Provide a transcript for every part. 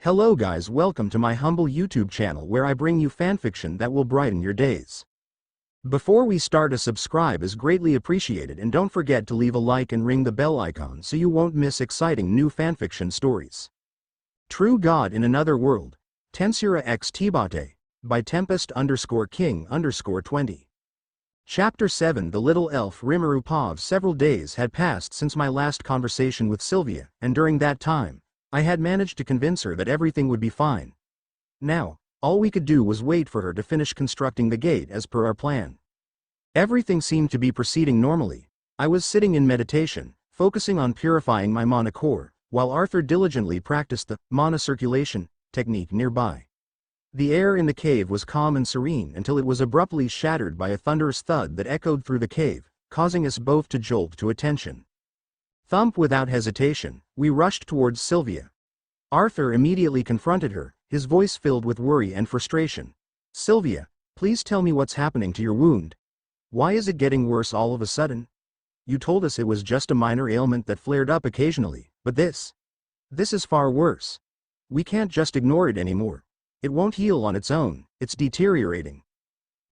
Hello guys, welcome to my humble YouTube channel where I bring you fanfiction that will brighten your days. Before we start, a subscribe is greatly appreciated, and don't forget to leave a like and ring the bell icon so you won't miss exciting new fanfiction stories. True God in Another World, Tensura x Tbate, by Tempest_King_20. Chapter 7. The little elf Rimuru. Several days had passed since my last conversation with Sylvia, and during that time, I had managed to convince her that everything would be fine. Now, all we could do was wait for her to finish constructing the gate as per our plan. Everything seemed to be proceeding normally. I was sitting in meditation, focusing on purifying my mana core, while Arthur diligently practiced the mana circulation technique nearby. The air in the cave was calm and serene until it was abruptly shattered by a thunderous thud that echoed through the cave, causing us both to jolt to attention. Thump! Without hesitation, we rushed towards Sylvia. Arthur immediately confronted her, his voice filled with worry and frustration. "Sylvia, please tell me what's happening to your wound. Why is it getting worse all of a sudden? You told us it was just a minor ailment that flared up occasionally, but this is far worse. We can't just ignore it anymore. It won't heal on its own, it's deteriorating."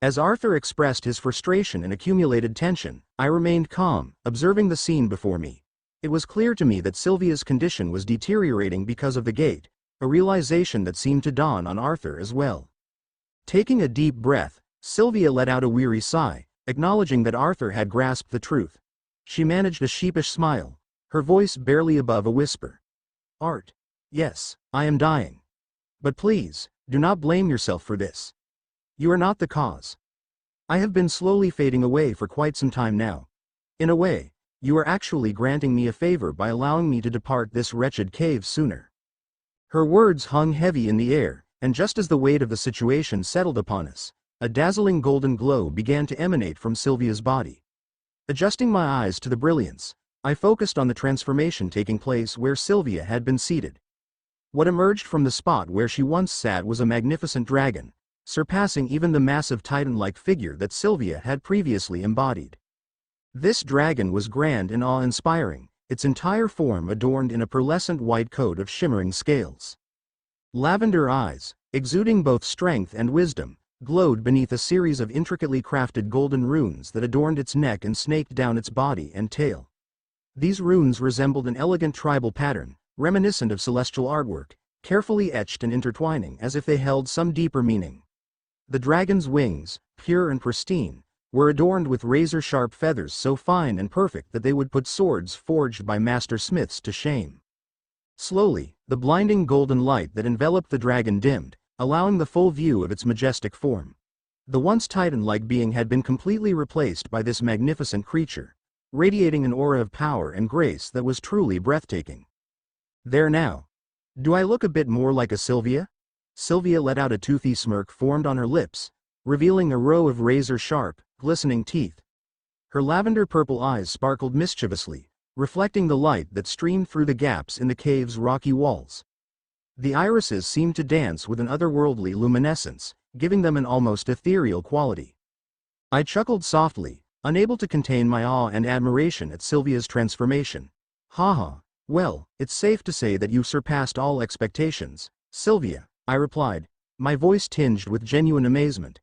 As Arthur expressed his frustration and accumulated tension, I remained calm, observing the scene before me. It was clear to me that Sylvia's condition was deteriorating because of the gate, a realization that seemed to dawn on Arthur as well. Taking a deep breath, Sylvia let out a weary sigh, acknowledging that Arthur had grasped the truth. She managed a sheepish smile, her voice barely above a whisper. "Art. Yes, I am dying. But please, do not blame yourself for this. You are not the cause. I have been slowly fading away for quite some time now. In a way, you are actually granting me a favor by allowing me to depart this wretched cave sooner." Her words hung heavy in the air, and just as the weight of the situation settled upon us, a dazzling golden glow began to emanate from Sylvia's body. Adjusting my eyes to the brilliance, I focused on the transformation taking place where Sylvia had been seated. What emerged from the spot where she once sat was a magnificent dragon, surpassing even the massive titan-like figure that Sylvia had previously embodied. This dragon was grand and awe-inspiring, its entire form adorned in a pearlescent white coat of shimmering scales. Lavender eyes, exuding both strength and wisdom, glowed beneath a series of intricately crafted golden runes that adorned its neck and snaked down its body and tail. These runes resembled an elegant tribal pattern, reminiscent of celestial artwork, carefully etched and intertwining as if they held some deeper meaning. The dragon's wings, pure and pristine, were adorned with razor-sharp feathers so fine and perfect that they would put swords forged by master smiths to shame. Slowly, the blinding golden light that enveloped the dragon dimmed, allowing the full view of its majestic form. The once titan-like being had been completely replaced by this magnificent creature, radiating an aura of power and grace that was truly breathtaking. "There now. Do I look a bit more like a Sylvia?" Sylvia let out a toothy smirk formed on her lips, revealing a row of razor-sharp, glistening teeth. Her lavender-purple eyes sparkled mischievously, reflecting the light that streamed through the gaps in the cave's rocky walls. The irises seemed to dance with an otherworldly luminescence, giving them an almost ethereal quality. I chuckled softly, unable to contain my awe and admiration at Sylvia's transformation. "Haha. Well, it's safe to say that you've surpassed all expectations, Sylvia," I replied, my voice tinged with genuine amazement.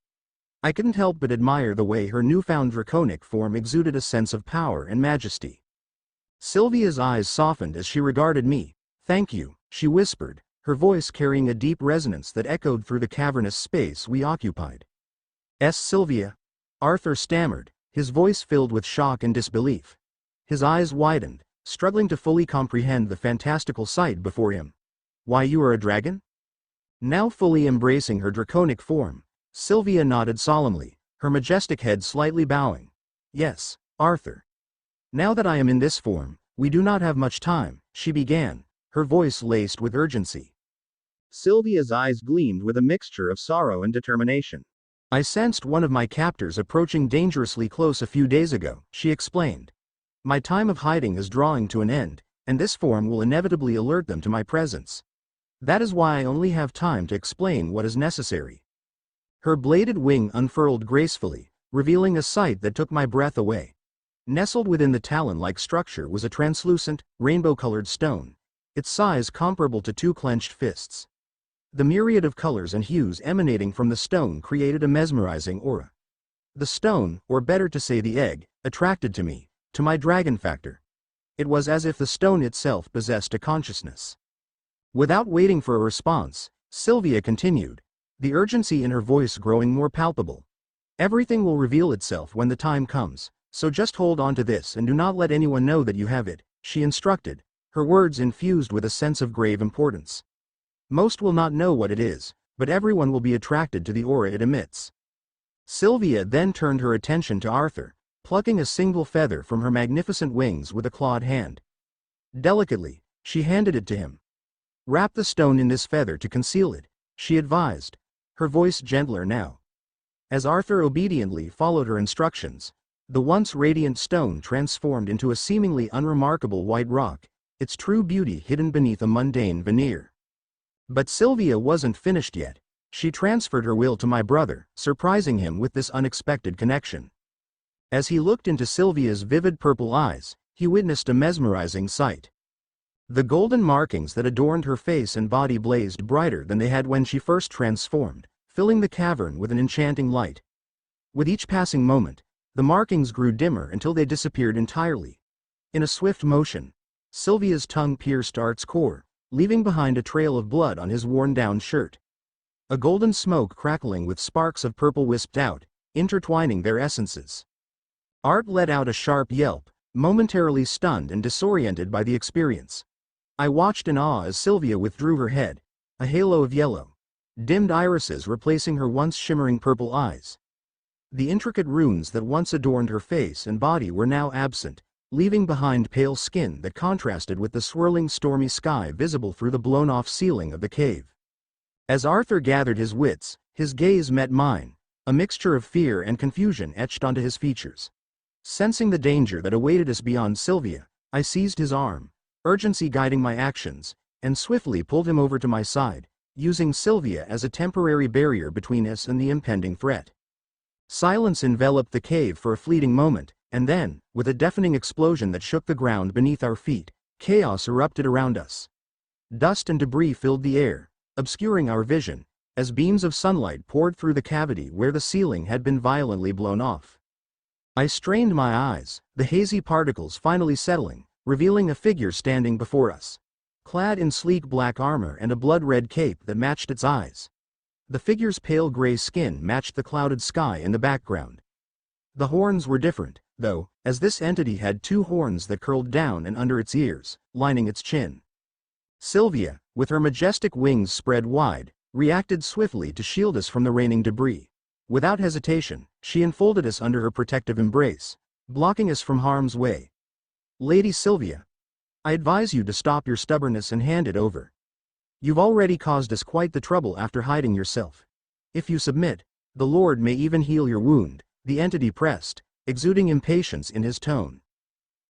I couldn't help but admire the way her newfound draconic form exuded a sense of power and majesty. Sylvia's eyes softened as she regarded me. "Thank you," she whispered, her voice carrying a deep resonance that echoed through the cavernous space we occupied. Sylvia," Arthur stammered, his voice filled with shock and disbelief. His eyes widened, struggling to fully comprehend the fantastical sight before him. "Why, you are a dragon?" Now fully embracing her draconic form, Sylvia nodded solemnly, her majestic head slightly bowing. "Yes, Arthur. Now that I am in this form, we do not have much time," she began, her voice laced with urgency. Sylvia's eyes gleamed with a mixture of sorrow and determination. "I sensed one of my captors approaching dangerously close a few days ago," she explained. "My time of hiding is drawing to an end, and this form will inevitably alert them to my presence. That is why I only have time to explain what is necessary." Her bladed wing unfurled gracefully, revealing a sight that took my breath away. Nestled within the talon-like structure was a translucent, rainbow-colored stone, its size comparable to two clenched fists. The myriad of colors and hues emanating from the stone created a mesmerizing aura. The stone, or better to say the egg, attracted to me, to my dragon factor. It was as if the stone itself possessed a consciousness. Without waiting for a response, Sylvia continued, the urgency in her voice growing more palpable. Everything will reveal itself when the time comes, so just hold on to this and do not let anyone know that you have it, she instructed, her words infused with a sense of grave importance. Most will not know what it is, but everyone will be attracted to the aura it emits. Sylvia then turned her attention to Arthur, plucking a single feather from her magnificent wings with a clawed hand. Delicately, she handed it to him. Wrap the stone in this feather to conceal it, she advised, her voice gentler now. As Arthur obediently followed her instructions, the once radiant stone transformed into a seemingly unremarkable white rock, its true beauty hidden beneath a mundane veneer. But Sylvia wasn't finished yet. She transferred her will to my brother, surprising him with this unexpected connection. As he looked into Sylvia's vivid purple eyes, he witnessed a mesmerizing sight. The golden markings that adorned her face and body blazed brighter than they had when she first transformed, filling the cavern with an enchanting light. With each passing moment, the markings grew dimmer until they disappeared entirely. In a swift motion, Sylvia's tongue pierced Art's core, leaving behind a trail of blood on his worn-down shirt. A golden smoke crackling with sparks of purple wisped out, intertwining their essences. Art let out a sharp yelp, momentarily stunned and disoriented by the experience. I watched in awe as Sylvia withdrew her head, a halo of yellow, dimmed irises replacing her once shimmering purple eyes. The intricate runes that once adorned her face and body were now absent, leaving behind pale skin that contrasted with the swirling stormy sky visible through the blown-off ceiling of the cave. As Arthur gathered his wits, his gaze met mine, a mixture of fear and confusion etched onto his features. Sensing the danger that awaited us beyond Sylvia, I seized his arm, urgency guiding my actions, and swiftly pulled him over to my side, using Sylvia as a temporary barrier between us and the impending threat. Silence enveloped the cave for a fleeting moment, and then, with a deafening explosion that shook the ground beneath our feet, chaos erupted around us. Dust and debris filled the air, obscuring our vision, as beams of sunlight poured through the cavity where the ceiling had been violently blown off. I strained my eyes, the hazy particles finally settling, revealing a figure standing before us. Clad in sleek black armor and a blood-red cape that matched its eyes. The figure's pale gray skin matched the clouded sky in the background. The horns were different, though, as this entity had two horns that curled down and under its ears, lining its chin. Sylvia, with her majestic wings spread wide, reacted swiftly to shield us from the raining debris. Without hesitation, she enfolded us under her protective embrace, blocking us from harm's way. Lady Sylvia, I advise you to stop your stubbornness and hand it over. You've already caused us quite the trouble after hiding yourself. If you submit, the Lord may even heal your wound, the entity pressed, exuding impatience in his tone.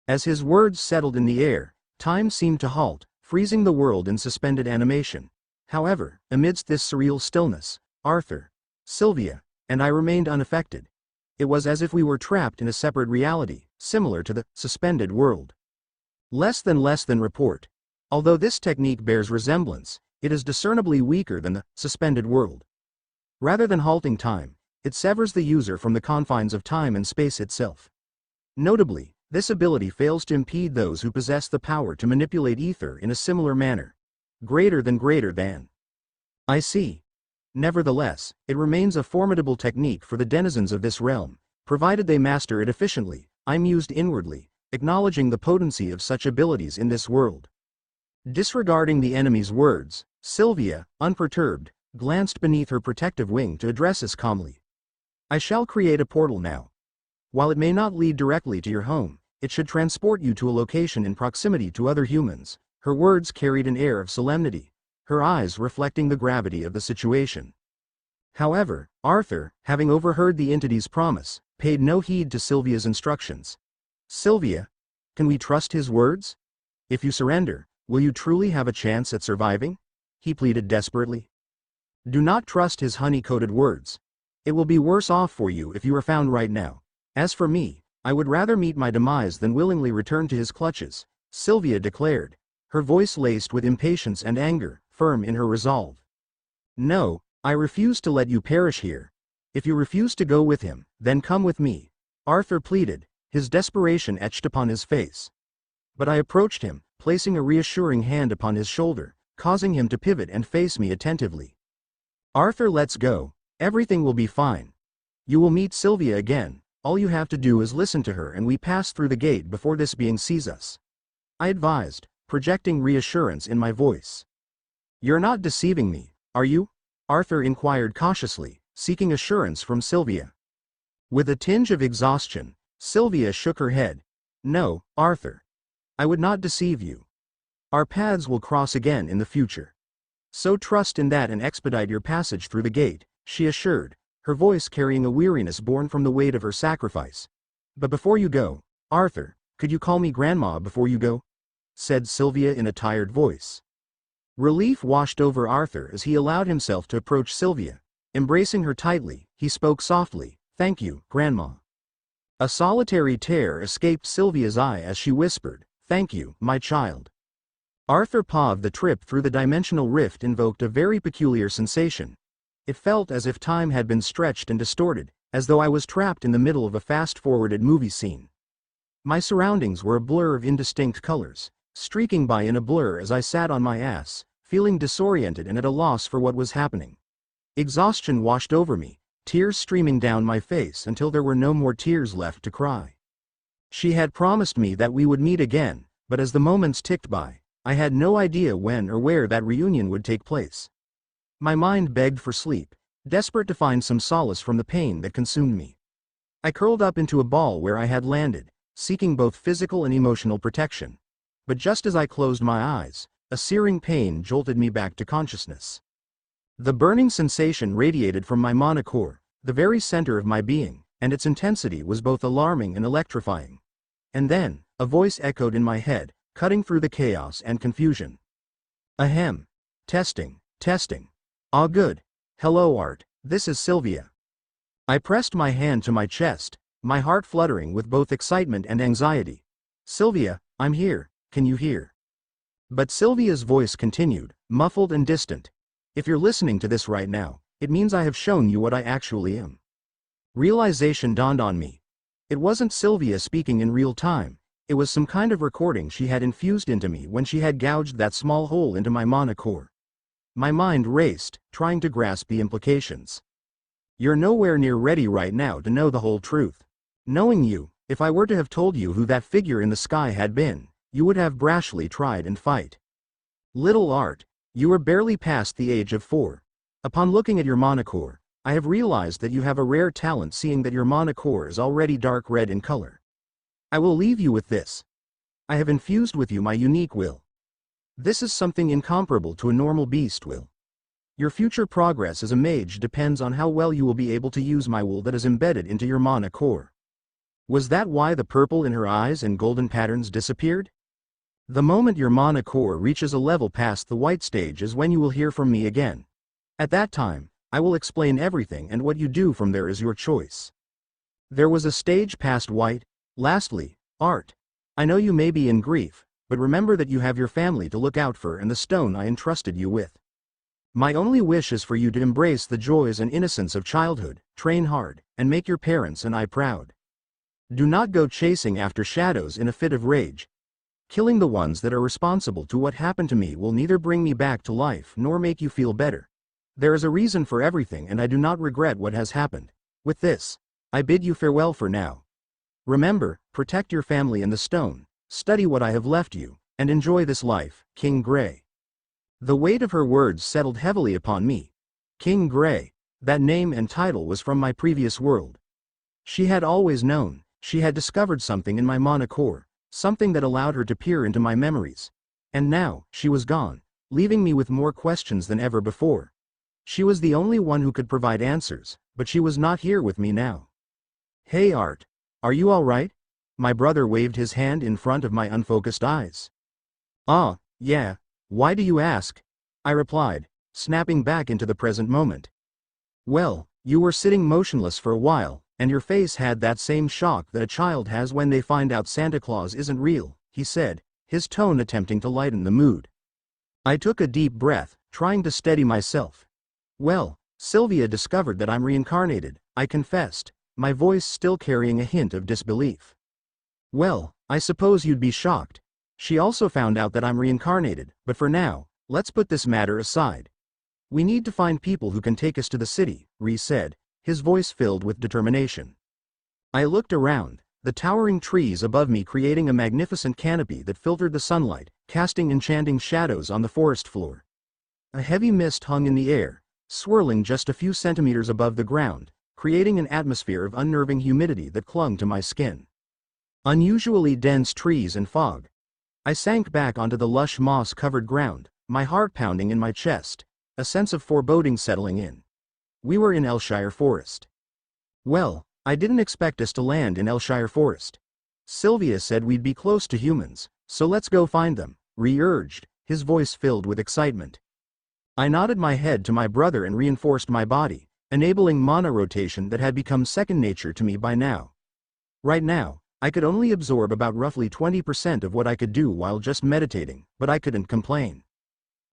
As his words settled in the air, time seemed to halt, freezing the world in suspended animation. However, amidst this surreal stillness, Arthur, Sylvia, and I remained unaffected. It was as if we were trapped in a separate reality, similar to the suspended world. Less than report. Although this technique bears resemblance, it is discernibly weaker than the suspended world. Rather than halting time, it severs the user from the confines of time and space itself. Notably, this ability fails to impede those who possess the power to manipulate ether in a similar manner. Greater than. I see. Nevertheless, it remains a formidable technique for the denizens of this realm, provided they master it efficiently. I mused inwardly, acknowledging the potency of such abilities in this world. Disregarding the enemy's words, Sylvia, unperturbed, glanced beneath her protective wing to address us calmly. I shall create a portal now. While it may not lead directly to your home, it should transport you to a location in proximity to other humans. Her words carried an air of solemnity, her eyes reflecting the gravity of the situation. However, Arthur, having overheard the entity's promise, paid no heed to Sylvia's instructions. Sylvia, can we trust his words? If you surrender, will you truly have a chance at surviving? He pleaded desperately. Do not trust his honey-coated words. It will be worse off for you if you are found right now. As for me, I would rather meet my demise than willingly return to his clutches, Sylvia declared, her voice laced with impatience and anger, firm in her resolve. "No, I refuse to let you perish here. If you refuse to go with him, then come with me," Arthur pleaded, his desperation etched upon his face. But I approached him, placing a reassuring hand upon his shoulder, causing him to pivot and face me attentively. "Arthur, let's go. Everything will be fine. You will meet Sylvia again. All you have to do is listen to her and we pass through the gate before this being sees us," I advised, projecting reassurance in my voice. "You're not deceiving me, are you?" Arthur inquired cautiously, seeking assurance from Sylvia. With a tinge of exhaustion, Sylvia shook her head. "No, Arthur. I would not deceive you. Our paths will cross again in the future. So trust in that and expedite your passage through the gate," she assured, her voice carrying a weariness born from the weight of her sacrifice. "But before you go, Arthur, could you call me Grandma before you go?" said Sylvia in a tired voice. Relief washed over Arthur as he allowed himself to approach Sylvia. Embracing her tightly, he spoke softly, "Thank you, Grandma." A solitary tear escaped Sylvia's eye as she whispered, "Thank you, my child." Arthur paused. The trip through the dimensional rift invoked a very peculiar sensation. It felt as if time had been stretched and distorted, as though I was trapped in the middle of a fast-forwarded movie scene. My surroundings were a blur of indistinct colors, streaking by in a blur as I sat on my ass, feeling disoriented and at a loss for what was happening. Exhaustion washed over me, tears streaming down my face until there were no more tears left to cry. She had promised me that we would meet again, but as the moments ticked by, I had no idea when or where that reunion would take place. My mind begged for sleep, desperate to find some solace from the pain that consumed me. I curled up into a ball where I had landed, seeking both physical and emotional protection. But just as I closed my eyes, a searing pain jolted me back to consciousness. The burning sensation radiated from my monocore, the very center of my being, and its intensity was both alarming and electrifying. And then, a voice echoed in my head, cutting through the chaos and confusion. "Ahem. Testing, testing. Ah, good. Hello, Art, this is Sylvia." I pressed my hand to my chest, my heart fluttering with both excitement and anxiety. "Sylvia, I'm here, can you hear?" But Sylvia's voice continued, muffled and distant. "If you're listening to this right now, it means I have shown you what I actually am." Realization dawned on me. It wasn't Sylvia speaking in real time, it was some kind of recording she had infused into me when she had gouged that small hole into my monocore. My mind raced, trying to grasp the implications. "You're nowhere near ready right now to know the whole truth. Knowing you, if I were to have told you who that figure in the sky had been, you would have brashly tried and fight. Little Art, you are barely past the age of 4. Upon looking at your monocore, I have realized that you have a rare talent, seeing that your monocore is already dark red in color. I will leave you with this. I have infused with you my unique will. This is something incomparable to a normal beast will. Your future progress as a mage depends on how well you will be able to use my will that is embedded into your monocore." Was that why the purple in her eyes and golden patterns disappeared? "The moment your monocore reaches a level past the white stage is when you will hear from me again. At that time, I will explain everything, and what you do from there is your choice. There was a stage past white. Lastly, Art, I know you may be in grief, but remember that you have your family to look out for and the stone I entrusted you with. My only wish is for you to embrace the joys and innocence of childhood, train hard, and make your parents and I proud. Do not go chasing after shadows in a fit of rage. Killing the ones that are responsible to what happened to me will neither bring me back to life nor make you feel better. There is a reason for everything, and I do not regret what has happened. With this, I bid you farewell for now. Remember, protect your family and the stone, study what I have left you, and enjoy this life, King Grey." The weight of her words settled heavily upon me. King Grey, that name and title was from my previous world. She had always known, she had discovered something in my monocore, something that allowed her to peer into my memories. And now, she was gone, leaving me with more questions than ever before. She was the only one who could provide answers, but she was not here with me now. "Hey Art, are you all right?" My brother waved his hand in front of my unfocused eyes. "Ah, yeah, why do you ask?" I replied, snapping back into the present moment. "Well, you were sitting motionless for a while, and your face had that same shock that a child has when they find out Santa Claus isn't real," he said, his tone attempting to lighten the mood. I took a deep breath, trying to steady myself. "Well, Sylvia discovered that I'm reincarnated," I confessed, my voice still carrying a hint of disbelief. "Well, I suppose you'd be shocked. She also found out that I'm reincarnated, but for now, let's put this matter aside. We need to find people who can take us to the city," Ree said, his voice filled with determination. I looked around, the towering trees above me creating a magnificent canopy that filtered the sunlight, casting enchanting shadows on the forest floor. A heavy mist hung in the air, swirling just a few centimeters above the ground, creating an atmosphere of unnerving humidity that clung to my skin. Unusually dense trees and fog. I sank back onto the lush moss-covered ground, my heart pounding in my chest, a sense of foreboding settling in. We were in Elshire Forest. "Well, I didn't expect us to land in Elshire Forest. Sylvia said we'd be close to humans, so let's go find them," Ree urged, his voice filled with excitement. I nodded my head to my brother and reinforced my body, enabling mana rotation that had become second nature to me by now. Right now, I could only absorb about roughly 20% of what I could do while just meditating, but I couldn't complain.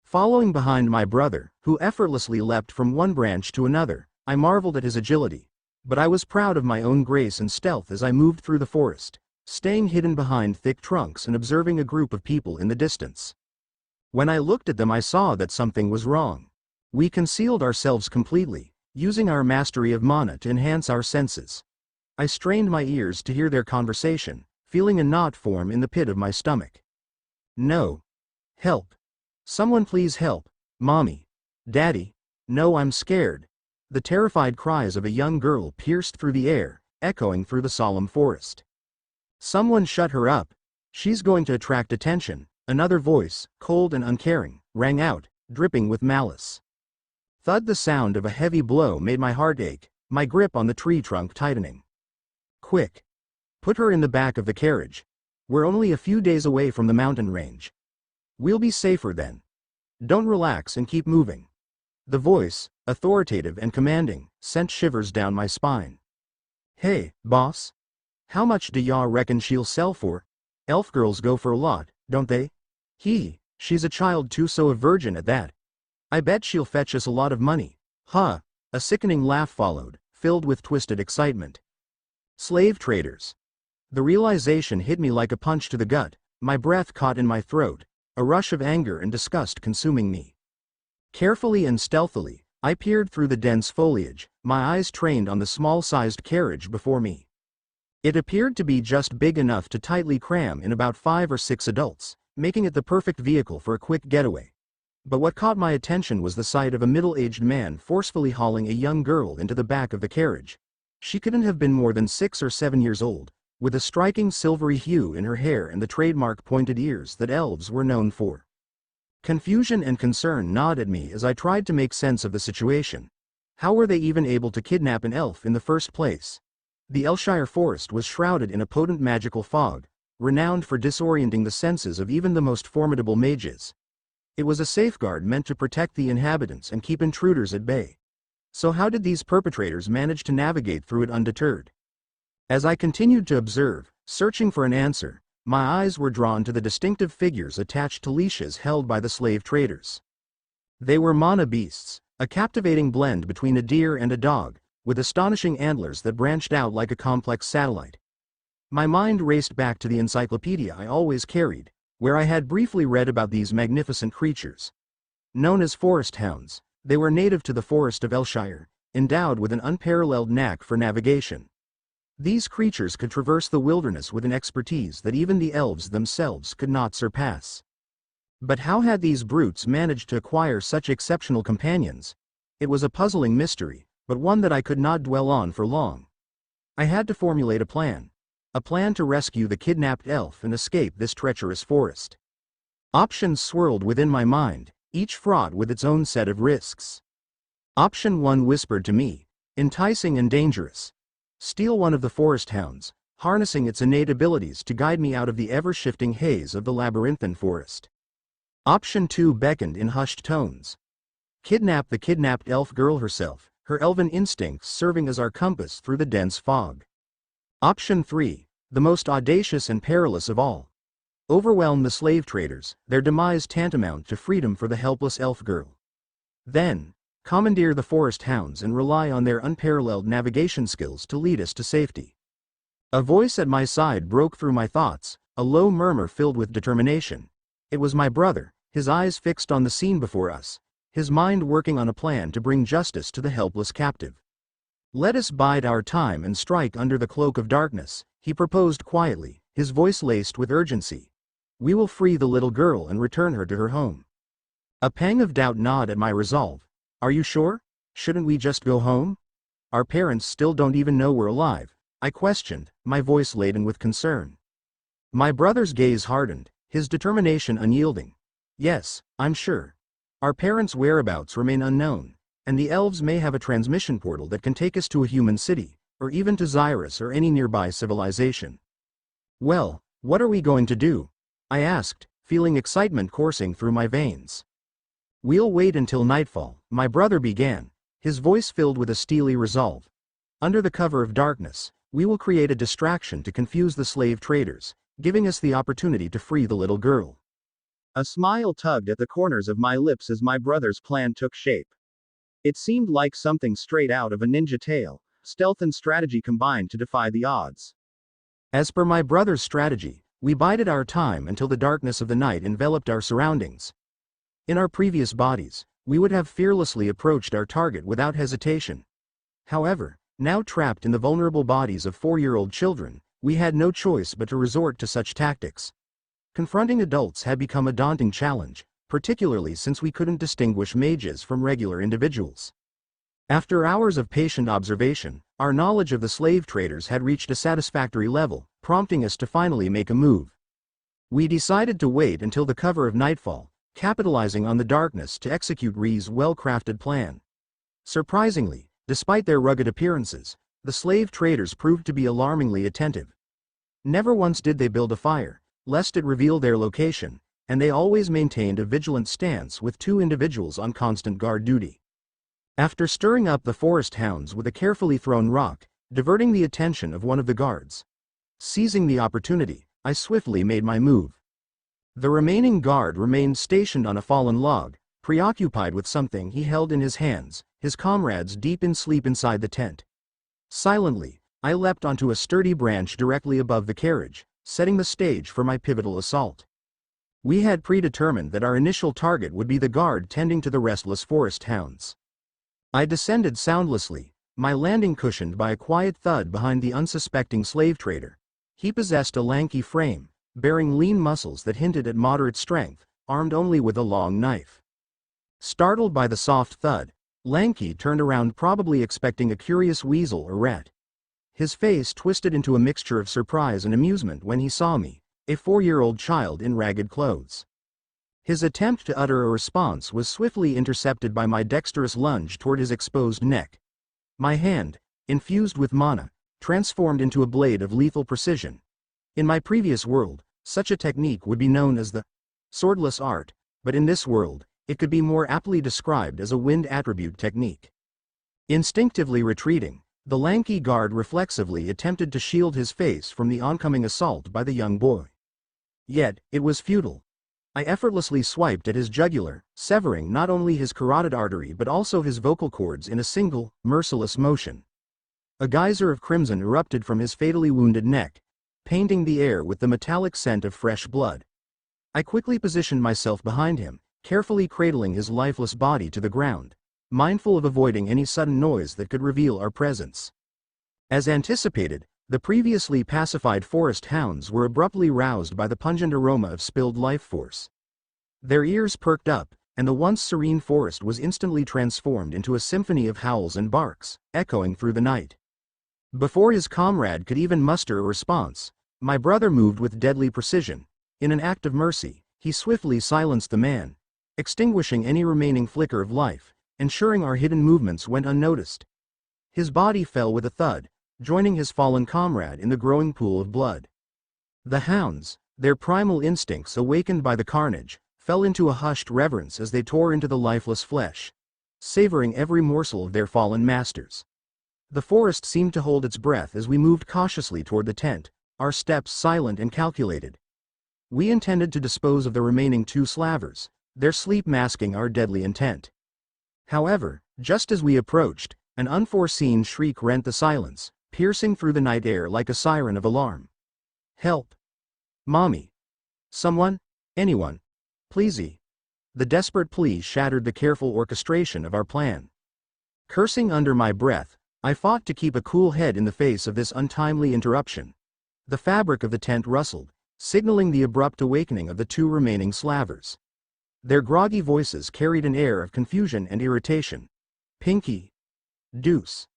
Following behind my brother, who effortlessly leapt from one branch to another, I marveled at his agility. But I was proud of my own grace and stealth as I moved through the forest, staying hidden behind thick trunks and observing a group of people in the distance. When I looked at them, I saw that something was wrong. We concealed ourselves completely, using our mastery of mana to enhance our senses. I strained my ears to hear their conversation, feeling a knot form in the pit of my stomach. "No. Help. Someone please help. Mommy. Daddy. No, I'm scared." The terrified cries of a young girl pierced through the air, echoing through the solemn forest. "Someone shut her up. She's going to attract attention," another voice, cold and uncaring, rang out, dripping with malice. Thud! The sound of a heavy blow made my heart ache, my grip on the tree trunk tightening. "Quick! Put her in the back of the carriage. We're only a few days away from the mountain range. We'll be safer then. Don't relax and keep moving." The voice, authoritative and commanding, sent shivers down my spine. "Hey, boss. How much do y'all reckon she'll sell for? Elf girls go for a lot, don't they? She's a child too, so a virgin at that. I bet she'll fetch us a lot of money." "Huh." A sickening laugh followed, filled with twisted excitement. "Slave traders." The realization hit me like a punch to the gut, my breath caught in my throat, a rush of anger and disgust consuming me. Carefully and stealthily, I peered through the dense foliage, my eyes trained on the small-sized carriage before me. It appeared to be just big enough to tightly cram in about 5 or 6 adults, making it the perfect vehicle for a quick getaway. But what caught my attention was the sight of a middle-aged man forcefully hauling a young girl into the back of the carriage. She couldn't have been more than 6 or 7 years old, with a striking silvery hue in her hair and the trademark pointed ears that elves were known for. Confusion and concern gnawed at me as I tried to make sense of the situation. How were they even able to kidnap an elf in the first place? The Elshire forest was shrouded in a potent magical fog, renowned for disorienting the senses of even the most formidable mages. It was a safeguard meant to protect the inhabitants and keep intruders at bay. So how did these perpetrators manage to navigate through it undeterred? As I continued to observe, searching for an answer, my eyes were drawn to the distinctive figures attached to leashes held by the slave traders. They were mana beasts, a captivating blend between a deer and a dog, with astonishing antlers that branched out like a complex satellite. My mind raced back to the encyclopedia I always carried, where I had briefly read about these magnificent creatures. Known as forest hounds, they were native to the forest of Elshire, endowed with an unparalleled knack for navigation. These creatures could traverse the wilderness with an expertise that even the elves themselves could not surpass. But how had these brutes managed to acquire such exceptional companions? It was a puzzling mystery, but one that I could not dwell on for long. I had to formulate a plan to rescue the kidnapped elf and escape this treacherous forest. Options swirled within my mind, each fraught with its own set of risks. Option 1 whispered to me, enticing and dangerous. Steal one of the forest hounds, harnessing its innate abilities to guide me out of the ever-shifting haze of the labyrinthine forest. Option 2 beckoned in hushed tones. Kidnap the kidnapped elf girl herself, her elven instincts serving as our compass through the dense fog. Option 3, the most audacious and perilous of all. overwhelm the slave traders, their demise tantamount to freedom for the helpless elf girl. Then, commandeer the forest hounds and rely on their unparalleled navigation skills to lead us to safety. A voice at my side broke through my thoughts, a low murmur filled with determination. It was my brother, his eyes fixed on the scene before us, his mind working on a plan to bring justice to the helpless captive. "Let us bide our time and strike under the cloak of darkness," he proposed quietly, his voice laced with urgency. "We will free the little girl and return her to her home." A pang of doubt gnawed at my resolve. "Are you sure? Shouldn't we just go home? Our parents still don't even know we're alive," I questioned, my voice laden with concern. My brother's gaze hardened, his determination unyielding. "Yes, I'm sure. Our parents' whereabouts remain unknown, and the elves may have a transmission portal that can take us to a human city, or even to Xyrus or any nearby civilization." "Well, what are we going to do?" I asked, feeling excitement coursing through my veins. "We'll wait until nightfall," my brother began, his voice filled with a steely resolve. "Under the cover of darkness, we will create a distraction to confuse the slave traders, giving us the opportunity to free the little girl." A smile tugged at the corners of my lips as my brother's plan took shape. It seemed like something straight out of a ninja tale, stealth and strategy combined to defy the odds. As per my brother's strategy, we bided our time until the darkness of the night enveloped our surroundings. In our previous bodies, we would have fearlessly approached our target without hesitation. However, now trapped in the vulnerable bodies of 4-year-old children, we had no choice but to resort to such tactics. Confronting adults had become a daunting challenge, particularly since we couldn't distinguish mages from regular individuals. After hours of patient observation, our knowledge of the slave traders had reached a satisfactory level, prompting us to finally make a move. We decided to wait until the cover of nightfall, capitalizing on the darkness to execute Ri's well-crafted plan. Surprisingly, despite their rugged appearances, the slave traders proved to be alarmingly attentive. Never once did they build a fire, lest it reveal their location, and they always maintained a vigilant stance with 2 individuals on constant guard duty. After stirring up the forest hounds with a carefully thrown rock, diverting the attention of one of the guards. Seizing the opportunity, I swiftly made my move. The remaining guard remained stationed on a fallen log, preoccupied with something he held in his hands, his comrades deep in sleep inside the tent. Silently, I leapt onto a sturdy branch directly above the carriage, setting the stage for my pivotal assault. We had predetermined that our initial target would be the guard tending to the restless forest hounds. I descended soundlessly, my landing cushioned by a quiet thud behind the unsuspecting slave trader. He possessed a lanky frame, bearing lean muscles that hinted at moderate strength, armed only with a long knife. Startled by the soft thud, Lanky turned around, probably expecting a curious weasel or rat. His face twisted into a mixture of surprise and amusement when he saw me, a 4-year-old child in ragged clothes. His attempt to utter a response was swiftly intercepted by my dexterous lunge toward his exposed neck. My hand, infused with mana, transformed into a blade of lethal precision. In my previous world, such a technique would be known as the swordless art, but in this world, it could be more aptly described as a wind attribute technique. Instinctively retreating, the lanky guard reflexively attempted to shield his face from the oncoming assault by the young boy. Yet, it was futile. I effortlessly swiped at his jugular, severing not only his carotid artery but also his vocal cords in a single, merciless motion. A geyser of crimson erupted from his fatally wounded neck, painting the air with the metallic scent of fresh blood. I quickly positioned myself behind him, carefully cradling his lifeless body to the ground, mindful of avoiding any sudden noise that could reveal our presence. As anticipated, the previously pacified forest hounds were abruptly roused by the pungent aroma of spilled life force. Their ears perked up, and the once serene forest was instantly transformed into a symphony of howls and barks, echoing through the night. Before his comrade could even muster a response, my brother moved with deadly precision. In an act of mercy, he swiftly silenced the man, extinguishing any remaining flicker of life, ensuring our hidden movements went unnoticed. His body fell with a thud, joining his fallen comrade in the growing pool of blood. The hounds, their primal instincts awakened by the carnage, fell into a hushed reverence as they tore into the lifeless flesh, savoring every morsel of their fallen masters. The forest seemed to hold its breath as we moved cautiously toward the tent, our steps silent and calculated. We intended to dispose of the remaining 2 slavers, their sleep masking our deadly intent. However, just as we approached, an unforeseen shriek rent the silence, piercing through the night air like a siren of alarm. "Help! Mommy! Someone? Anyone? Pleasey!" The desperate plea shattered the careful orchestration of our plan. Cursing under my breath, I fought to keep a cool head in the face of this untimely interruption. The fabric of the tent rustled, signaling the abrupt awakening of the 2 remaining slavers. Their groggy voices carried an air of confusion and irritation. "Pinky! Deuce!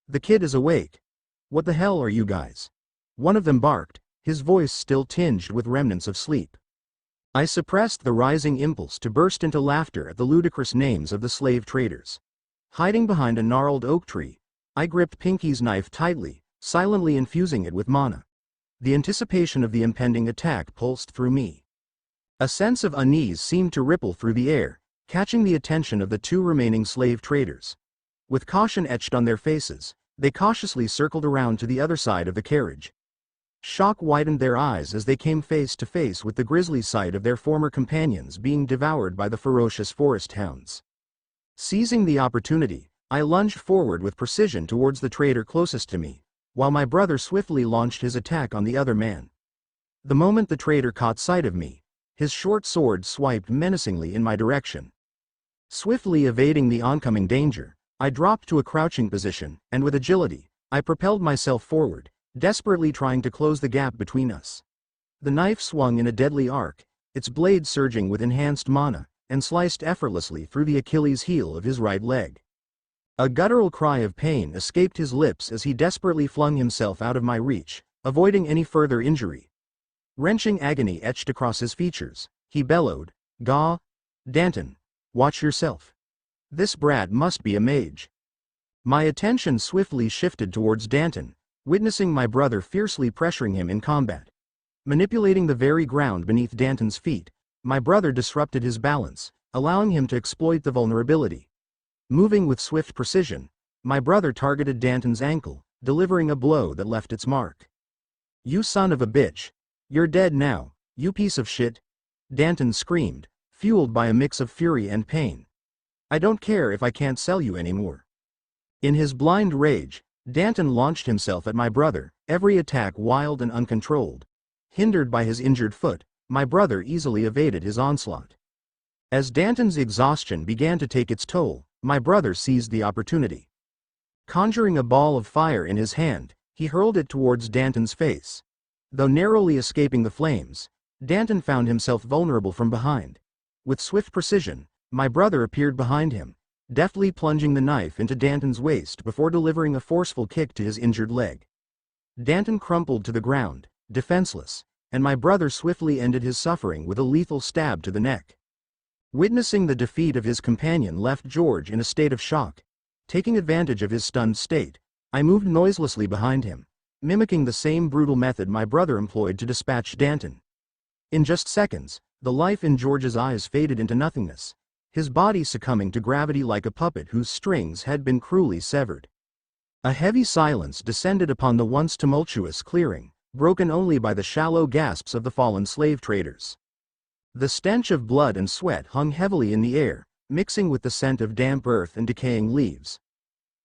The kid is awake! What the hell are you guys?" One of them barked, his voice still tinged with remnants of sleep. I suppressed the rising impulse to burst into laughter at the ludicrous names of the slave traders. Hiding behind a gnarled oak tree, I gripped Pinky's knife tightly, silently infusing it with mana. The anticipation of the impending attack pulsed through me. A sense of unease seemed to ripple through the air, catching the attention of the 2 remaining slave traders. With caution etched on their faces, they cautiously circled around to the other side of the carriage. Shock widened their eyes as they came face to face with the grisly sight of their former companions being devoured by the ferocious forest hounds. Seizing the opportunity, I lunged forward with precision towards the trader closest to me, while my brother swiftly launched his attack on the other man. The moment the trader caught sight of me, his short sword swiped menacingly in my direction. Swiftly evading the oncoming danger, I dropped to a crouching position, and with agility, I propelled myself forward, desperately trying to close the gap between us. The knife swung in a deadly arc, its blade surging with enhanced mana, and sliced effortlessly through the Achilles heel of his right leg. A guttural cry of pain escaped his lips as he desperately flung himself out of my reach, avoiding any further injury. Wrenching agony etched across his features, he bellowed, "Gaw! Danton, watch yourself. This brat must be a mage." My attention swiftly shifted towards Danton, witnessing my brother fiercely pressuring him in combat. Manipulating the very ground beneath Danton's feet, my brother disrupted his balance, allowing him to exploit the vulnerability. Moving with swift precision, my brother targeted Danton's ankle, delivering a blow that left its mark. "You son of a bitch! You're dead now, you piece of shit!" Danton screamed, fueled by a mix of fury and pain. "I don't care if I can't sell you anymore." In his blind rage, Danton launched himself at my brother, every attack wild and uncontrolled. Hindered by his injured foot, my brother easily evaded his onslaught. As Danton's exhaustion began to take its toll, my brother seized the opportunity. Conjuring a ball of fire in his hand, he hurled it towards Danton's face. Though narrowly escaping the flames, Danton found himself vulnerable from behind. With swift precision, my brother appeared behind him, deftly plunging the knife into Danton's waist before delivering a forceful kick to his injured leg. Danton crumpled to the ground, defenseless, and my brother swiftly ended his suffering with a lethal stab to the neck. Witnessing the defeat of his companion left George in a state of shock. Taking advantage of his stunned state, I moved noiselessly behind him, mimicking the same brutal method my brother employed to dispatch Danton. In just seconds, the life in George's eyes faded into nothingness, his body succumbing to gravity like a puppet whose strings had been cruelly severed. A heavy silence descended upon the once tumultuous clearing, broken only by the shallow gasps of the fallen slave traders. The stench of blood and sweat hung heavily in the air, mixing with the scent of damp earth and decaying leaves.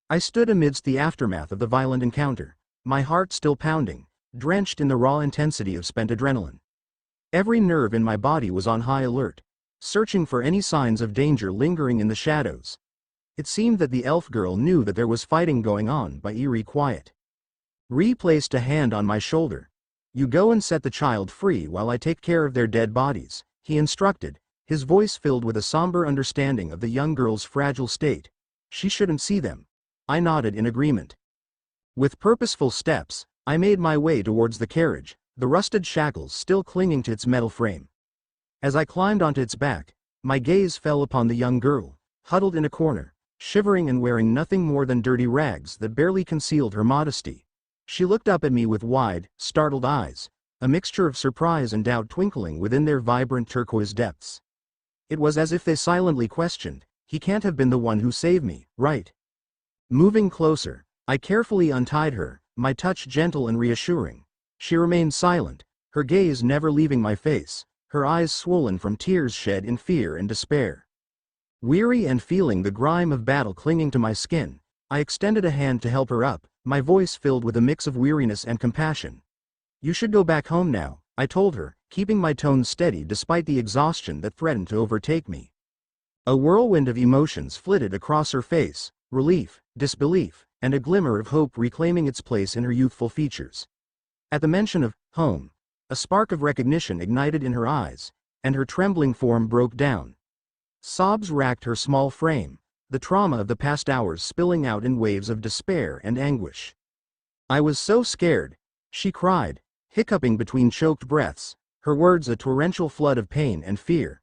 I stood amidst the aftermath of the violent encounter, my heart still pounding, drenched in the raw intensity of spent adrenaline. Every nerve in my body was on high alert, searching for any signs of danger lingering in the shadows. It seemed that the elf girl knew that there was fighting going on by eerie quiet. Ree placed a hand on my shoulder. "You go and set the child free while I take care of their dead bodies," he instructed, his voice filled with a somber understanding of the young girl's fragile state. "She shouldn't see them." I nodded in agreement. With purposeful steps, I made my way towards the carriage, the rusted shackles still clinging to its metal frame. As I climbed onto its back, my gaze fell upon the young girl, huddled in a corner, shivering and wearing nothing more than dirty rags that barely concealed her modesty. She looked up at me with wide, startled eyes, a mixture of surprise and doubt twinkling within their vibrant turquoise depths. It was as if they silently questioned, "He can't have been the one who saved me, right?" Moving closer, I carefully untied her, my touch gentle and reassuring. She remained silent, her gaze never leaving my face, her eyes swollen from tears shed in fear and despair. Weary and feeling the grime of battle clinging to my skin, I extended a hand to help her up, my voice filled with a mix of weariness and compassion. "You should go back home now," I told her, keeping my tone steady despite the exhaustion that threatened to overtake me. A whirlwind of emotions flitted across her face, relief, disbelief, and a glimmer of hope reclaiming its place in her youthful features. At the mention of home, a spark of recognition ignited in her eyes, and her trembling form broke down. Sobs racked her small frame, the trauma of the past hours spilling out in waves of despair and anguish. "I was so scared," she cried, hiccuping between choked breaths, her words a torrential flood of pain and fear.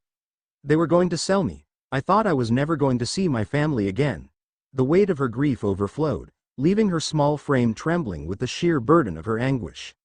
"They were going to sell me. I thought I was never going to see my family again." The weight of her grief overflowed, leaving her small frame trembling with the sheer burden of her anguish.